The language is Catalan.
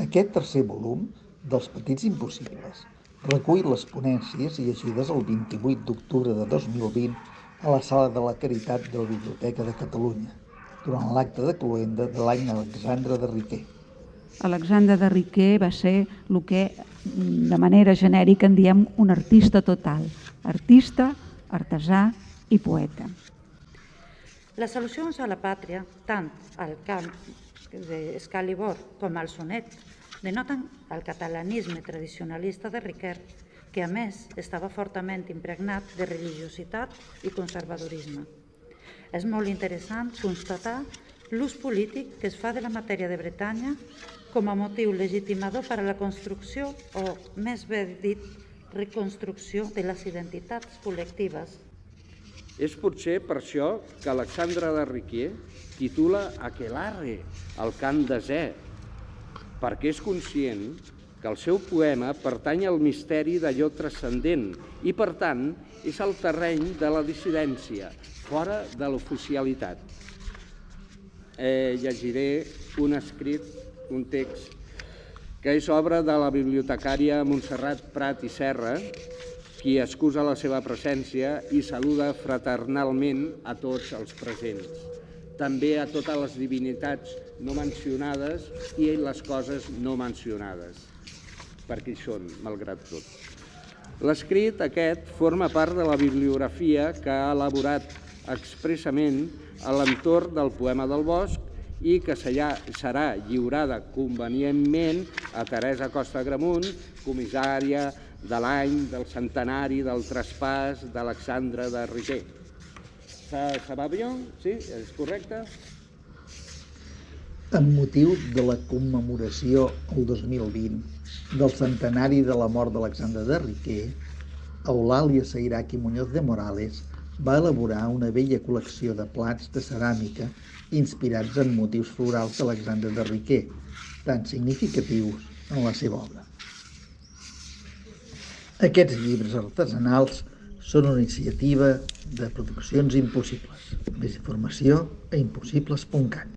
Aquest tercer volum dels Petits Impossibles recull les ponències llegides el 28 d'octubre de 2020 a la Sala de la Caritat de la Biblioteca de Catalunya, durant l'acte de cloenda de l'any Alexandre de Riquer. Alexandre de Riquer va ser el que, de manera genèrica, en diem un artista total. Artista, artesà i poeta. Les al·lusions a la pàtria, tant al cant d'Excalibur com al sonet, denoten el catalanisme tradicionalista de Riquer, que a més estava fortament impregnat de religiositat i conservadorisme. És molt interessant constatar l'ús polític que es fa de la matèria de Bretanya com a motiu legitimador per a la construcció, o més bé dit, reconstrucció de les identitats col·lectives. És potser per això que Alexandre de Riquer titula Aquelarre, el cant desè, perquè és conscient que el seu poema pertany al misteri d'allò transcendent i, per tant, és el terreny de la dissidència, fora de l'oficialitat. Llegiré un escrit, un text, que és obra de la bibliotecària Montserrat Prat i Serra, qui excusa la seva presència i saluda fraternalment a tots els presents, també a totes les divinitats no mencionades i les coses no mencionades, perquè hi són, malgrat tot. L'escrit aquest forma part de la bibliografia que ha elaborat expressament a l'entorn del poema del Bosc i que serà lliurada convenientment a Teresa Costa Gramunt, comissària de l'any del centenari del traspàs d'Alexandre de Riquer. Ça va bien? Sí? És correcte? Amb motiu de la commemoració el 2020 del centenari de la mort d'Alexandre de Riquer, Eulàlia Sairach i Muñoz de Morales va elaborar una bella col·lecció de plats de ceràmica inspirats en motius florals d'Alexandre de Riquer, tan significatius en la seva obra. Aquests llibres artesanals són una iniciativa de Produccions Impossibles. Més informació a impossibles.cat.